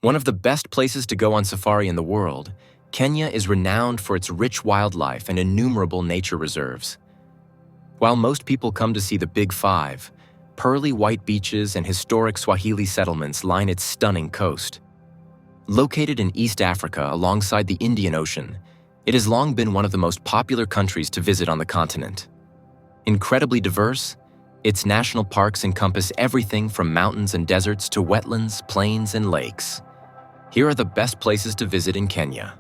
One of the best places to go on safari in the world, Kenya is renowned for its rich wildlife and innumerable nature reserves. While most people come to see the Big Five, pearly white beaches and historic Swahili settlements line its stunning coast. Located in East Africa alongside the Indian Ocean, it has long been one of the most popular countries to visit on the continent. Incredibly diverse, its national parks encompass everything from mountains and deserts to wetlands, plains, and lakes. Here are the best places to visit in Kenya.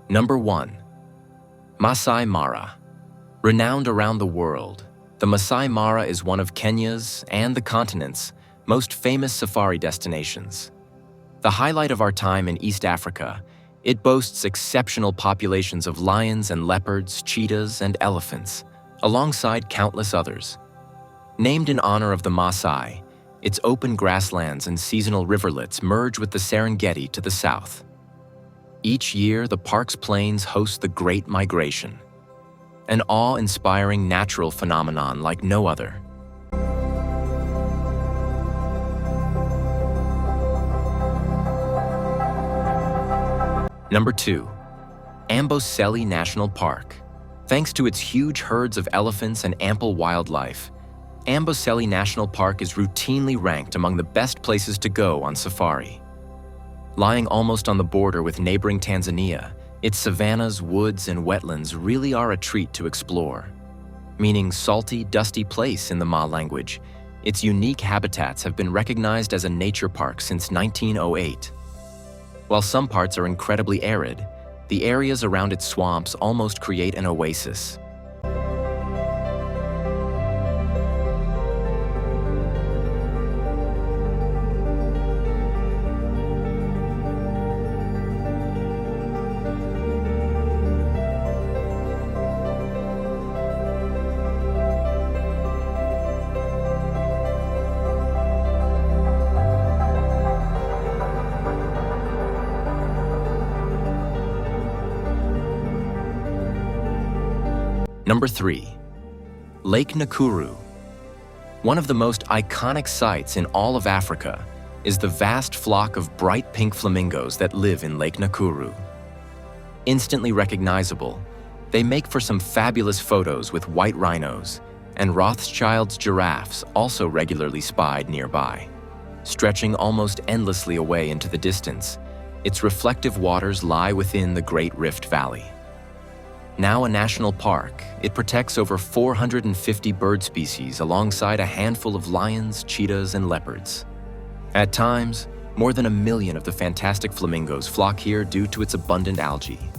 Number 1. Masai Mara. Renowned around the world, the Masai Mara is one of Kenya's and the continent's most famous safari destinations. The highlight of our time in East Africa, it boasts exceptional populations of lions and leopards, cheetahs, and elephants, alongside countless others. Named in honor of the Maasai, its open grasslands and seasonal riverlets merge with the Serengeti to the south. Each year, the park's plains host the Great Migration, an awe-inspiring natural phenomenon like no other. Number 2. Amboseli National Park. Thanks to its huge herds of elephants and ample wildlife, Amboseli National Park is routinely ranked among the best places to go on safari. Lying almost on the border with neighboring Tanzania, its savannas, woods, and wetlands really are a treat to explore. Meaning salty, dusty place in the Ma language, its unique habitats have been recognized as a nature park since 1908. While some parts are incredibly arid, the areas around its swamps almost create an oasis. Number 3. Lake Nakuru. One of the most iconic sights in all of Africa is the vast flock of bright pink flamingos that live in Lake Nakuru. Instantly recognizable, they make for some fabulous photos with white rhinos, and Rothschild's giraffes also regularly spied nearby. Stretching almost endlessly away into the distance, its reflective waters lie within the Great Rift Valley. Now a national park, it protects over 450 bird species alongside a handful of lions, cheetahs, and leopards. At times, more than 1 million of the fantastic flamingos flock here due to its abundant algae.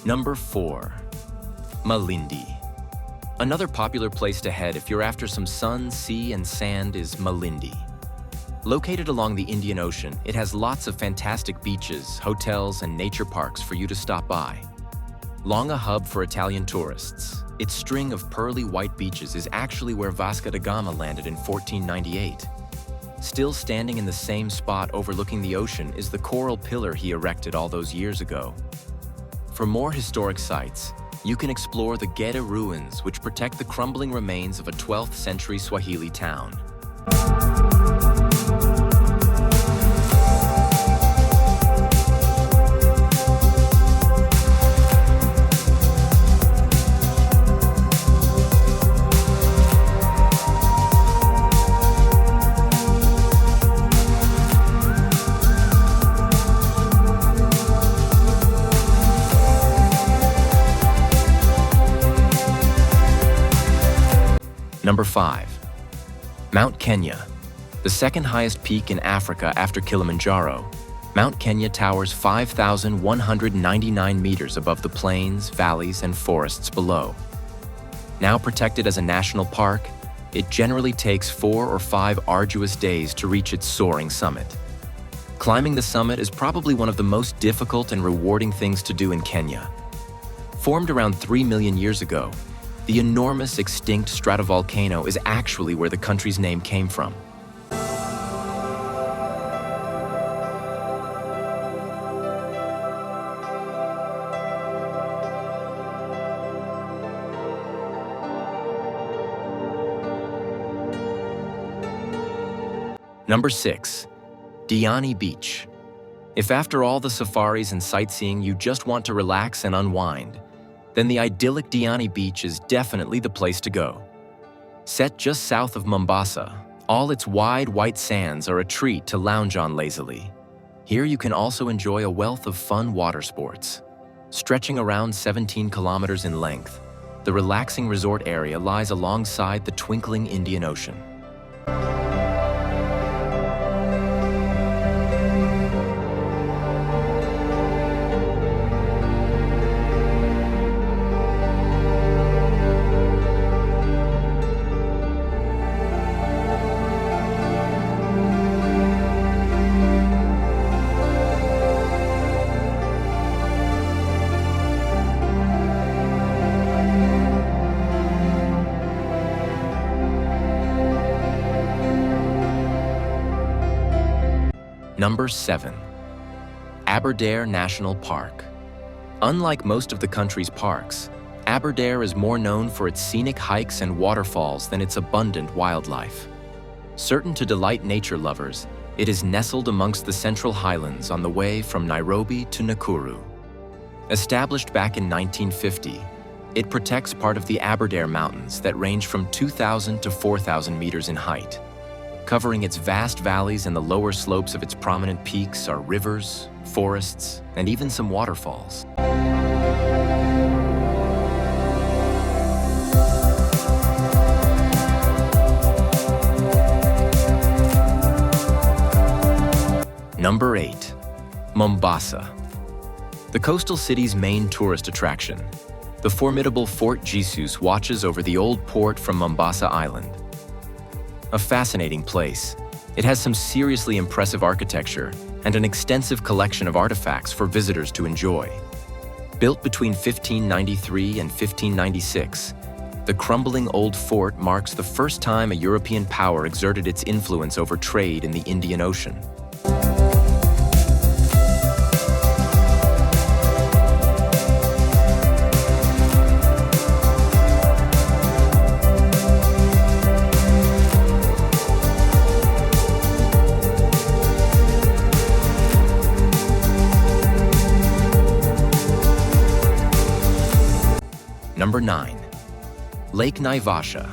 Number 4. Malindi. Another popular place to head if you're after some sun, sea, and sand is Malindi. Located along the Indian Ocean, it has lots of fantastic beaches, hotels, and nature parks for you to stop by. Long a hub for Italian tourists, its string of pearly white beaches is actually where Vasco da Gama landed in 1498. Still standing in the same spot overlooking the ocean is the coral pillar he erected all those years ago. For more historic sites, you can explore the Gede ruins, which protect the crumbling remains of a 12th century Swahili town. Number 5. Mount Kenya. The second highest peak in Africa after Kilimanjaro, Mount Kenya towers 5,199 meters above the plains, valleys, and forests below. Now protected as a national park, it generally takes 4 or 5 arduous days to reach its soaring summit. Climbing the summit is probably one of the most difficult and rewarding things to do in Kenya. Formed around 3 million years ago, the enormous extinct stratovolcano is actually where the country's name came from. Number 6. Diani Beach. If after all the safaris and sightseeing you just want to relax and unwind, then the idyllic Diani Beach is definitely the place to go. Set just south of Mombasa, all its wide white sands are a treat to lounge on lazily. Here you can also enjoy a wealth of fun water sports. Stretching around 17 kilometers in length, the relaxing resort area lies alongside the twinkling Indian Ocean. Number 7. Aberdare National Park. Unlike most of the country's parks, Aberdare is more known for its scenic hikes and waterfalls than its abundant wildlife. Certain to delight nature lovers, it is nestled amongst the Central Highlands on the way from Nairobi to Nakuru. Established back in 1950, it protects part of the Aberdare Mountains that range from 2,000 to 4,000 meters in height. Covering its vast valleys and the lower slopes of its prominent peaks are rivers, forests, and even some waterfalls. Number 8. Mombasa. The coastal city's main tourist attraction, the formidable Fort Jesus watches over the old port from Mombasa Island. A fascinating place, it has some seriously impressive architecture and an extensive collection of artifacts for visitors to enjoy. Built between 1593 and 1596, the crumbling old fort marks the first time a European power exerted its influence over trade in the Indian Ocean. Number 9. Lake Naivasha.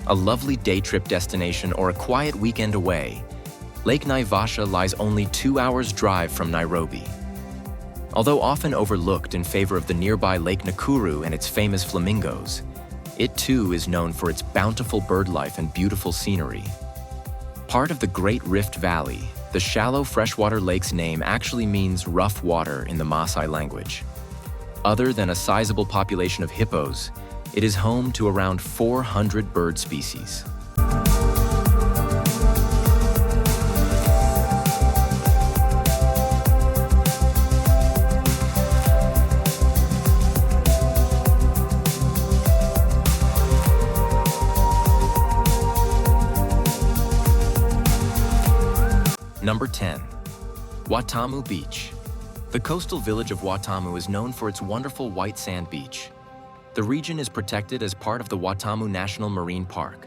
A lovely day trip destination or a quiet weekend away, Lake Naivasha lies only 2 hours' drive from Nairobi. Although often overlooked in favor of the nearby Lake Nakuru and its famous flamingos, it too is known for its bountiful birdlife and beautiful scenery. Part of the Great Rift Valley, the shallow freshwater lake's name actually means rough water in the Maasai language. Other than a sizable population of hippos, it is home to around 400 bird species. Number 10. Watamu Beach. The coastal village of Watamu is known for its wonderful white sand beach. The region is protected as part of the Watamu National Marine Park,